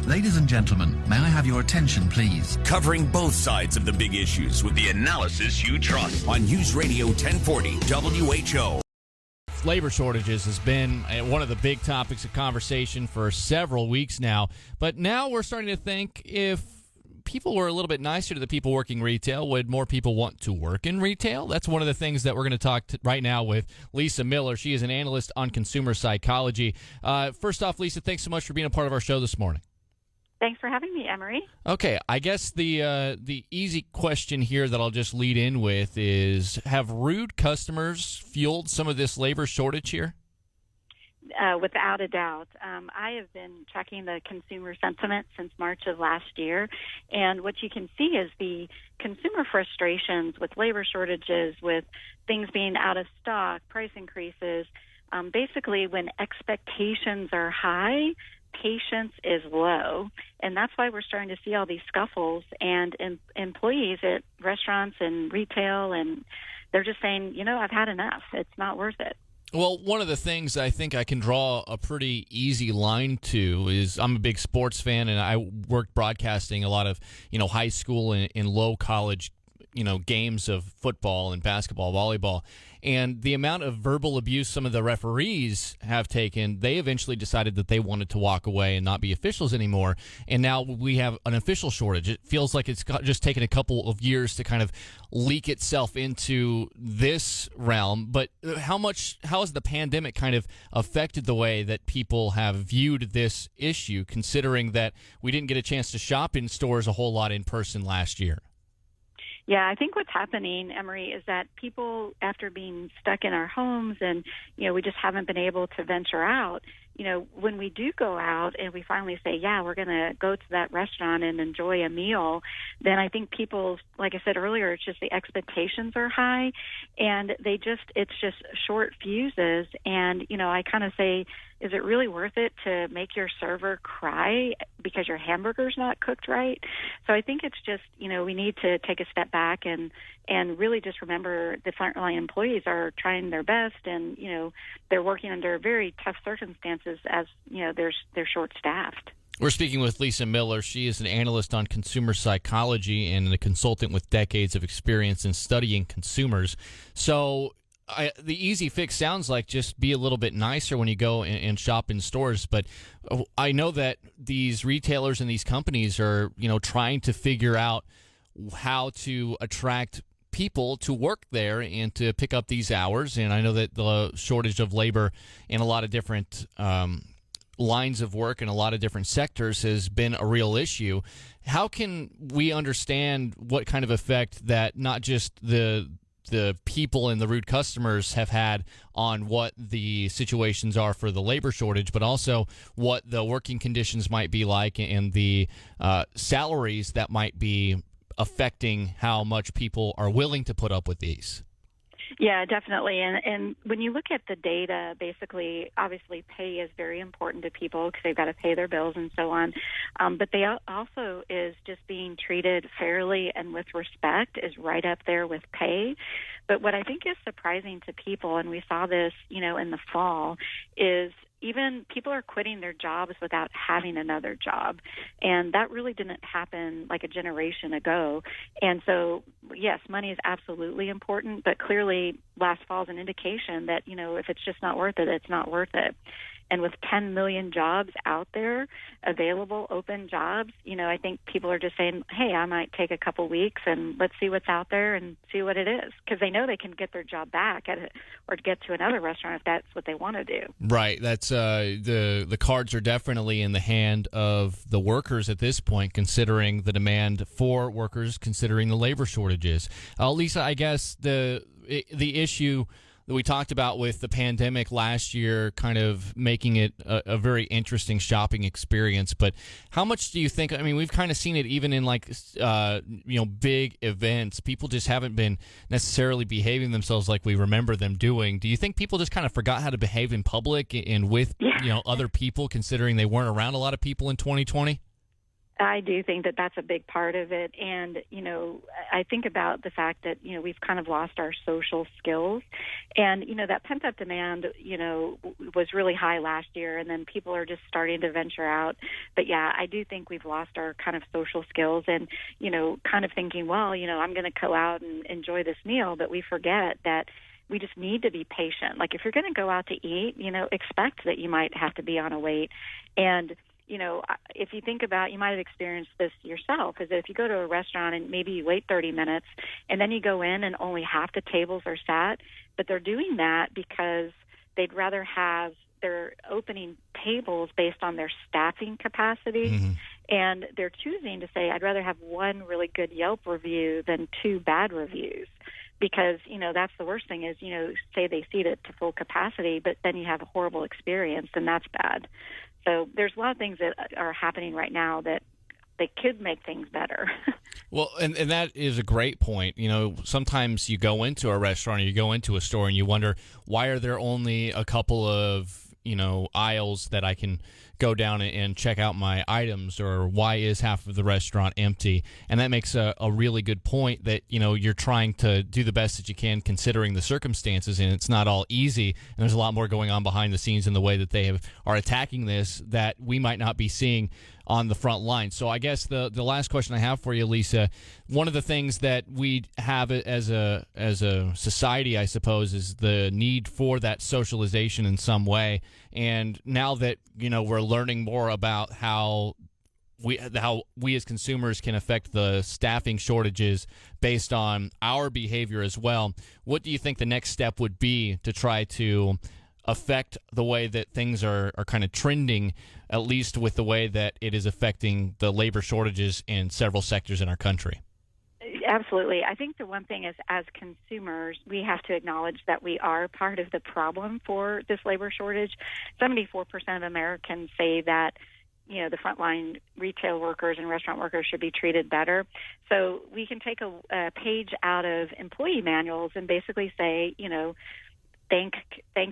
Ladies and gentlemen, may I have your attention, please? Covering both sides of the big issues with the analysis you trust on News Radio 1040 WHO. Labor shortages has been one of the big topics of conversation for several weeks now. But now we're starting to think if people were a little bit nicer to the people working retail, would more people want to work in retail? That's one of the things that we're going to talk right now with Lisa Miller. She is an analyst on consumer psychology. First off, Lisa, thanks so much for being a part of our show this morning. Thanks for having me, Emery. Okay, I guess the easy question here that I'll just lead in with is, have rude customers fueled some of this labor shortage here? Without a doubt. I have been tracking the consumer sentiment since March of last year, and what you can see is the consumer frustrations with labor shortages, with things being out of stock, price increases. Basically, when expectations are high, patience is low, and that's why we're starting to see all these scuffles and employees at restaurants and retail, and they're just saying, I've had enough. It's not worth it. Well, one of the things I think I can draw a pretty easy line to is I'm a big sports fan, and I worked broadcasting a lot of, high school and low college, games of football and basketball, volleyball. And the amount of verbal abuse some of the referees have taken, they eventually decided that they wanted to walk away and not be officials anymore. And now we have an official shortage. It feels like it's just taken a couple of years to kind of leak itself into this realm. But how has the pandemic kind of affected the way that people have viewed this issue, considering that we didn't get a chance to shop in stores a whole lot in person last year? Yeah, I think what's happening, Emery, is that people, after being stuck in our homes and, we just haven't been able to venture out, when we do go out and we finally say, yeah, we're going to go to that restaurant and enjoy a meal, then I think people, like I said earlier, it's just the expectations are high and it's just short fuses. And, I kind of say, is it really worth it to make your server cry because your hamburger's not cooked right? So I think it's just, we need to take a step back and really just remember the frontline employees are trying their best, and, they're working under very tough circumstances as, they're short-staffed. We're speaking with Lisa Miller. She is an analyst on consumer psychology and a consultant with decades of experience in studying consumers. So the easy fix sounds like just be a little bit nicer when you go and shop in stores. But I know that these retailers and these companies are, trying to figure out how to attract people to work there and to pick up these hours. And I know that the shortage of labor in a lot of different lines of work in a lot of different sectors has been a real issue. How can we understand what kind of effect that not just the people and the rude customers have had on what the situations are for the labor shortage, but also what the working conditions might be like and the salaries that might be affecting how much people are willing to put up with these? Yeah, definitely. And when you look at the data, basically, obviously pay is very important to people because they've got to pay their bills and so on. But they also is just being treated fairly and with respect is right up there with pay. But what I think is surprising to people, and we saw this, in the fall, is even people are quitting their jobs without having another job. And that really didn't happen like a generation ago. And so, yes, money is absolutely important, but clearly last fall is an indication that, if it's just not worth it, it's not worth it. And with 10 million jobs out there, available, open jobs, I think people are just saying, hey, I might take a couple weeks and let's see what's out there and see what it is. Because they know they can get their job back or get to another restaurant if that's what they want to do. Right. That's the cards are definitely in the hand of the workers at this point, considering the demand for workers, considering the labor shortages. Lisa, I guess the issue that we talked about with the pandemic last year kind of making it a very interesting shopping experience. But how much do you think, we've kind of seen it even in big events. People just haven't been necessarily behaving themselves like we remember them doing. Do you think people just kind of forgot how to behave in public and with, other people, considering they weren't around a lot of people in 2020? I do think that that's a big part of it. And, I think about the fact that, we've kind of lost our social skills. And, that pent-up demand, was really high last year, and then people are just starting to venture out. But, yeah, I do think we've lost our kind of social skills and, kind of thinking, well, I'm going to go out and enjoy this meal. But we forget that we just need to be patient. Like, if you're going to go out to eat, expect that you might have to be on a wait. And if you think about, you might have experienced this yourself, is that if you go to a restaurant and maybe you wait 30 minutes and then you go in and only half the tables are sat, but they're doing that because they'd rather have their opening tables based on their staffing capacity. Mm-hmm. And they're choosing to say, I'd rather have one really good Yelp review than 2 bad reviews. Because, that's the worst thing is, say they seat it to full capacity, but then you have a horrible experience, and that's bad. So there's a lot of things that are happening right now that they could make things better. Well, and that is a great point. Sometimes you go into a restaurant or you go into a store and you wonder, why are there only a couple of, aisles that I can go down and check out my items, or why is half of the restaurant empty? And that makes a really good point that, you're trying to do the best that you can considering the circumstances, and it's not all easy. And there's a lot more going on behind the scenes in the way that they are attacking this that we might not be seeing on the front line. So I guess the last question I have for you, Lisa, one of the things that we have as a society, I suppose, is the need for that socialization in some way. And now that, we're learning more about how we as consumers can affect the staffing shortages based on our behavior as well, what do you think the next step would be to try to affect the way that things are kind of trending, at least with the way that it is affecting the labor shortages in several sectors in our country? Absolutely. I think the one thing is, as consumers, we have to acknowledge that we are part of the problem for this labor shortage. 74% of Americans say that the frontline retail workers and restaurant workers should be treated better. So we can take a page out of employee manuals and basically say, thank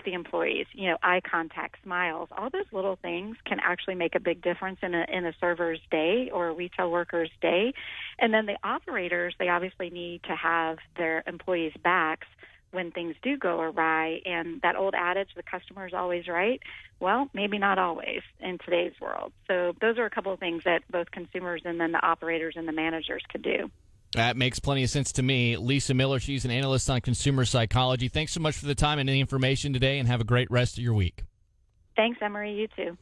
the employees, eye contact, smiles, all those little things can actually make a big difference in a server's day or a retail worker's day. And then the operators, they obviously need to have their employees' backs when things do go awry. And that old adage, the customer is always right, well, maybe not always in today's world. So those are a couple of things that both consumers and then the operators and the managers could do. That makes plenty of sense to me. Lisa Miller, she's an analyst on consumer psychology. Thanks so much for the time and the information today, and have a great rest of your week. Thanks, Emery. You too.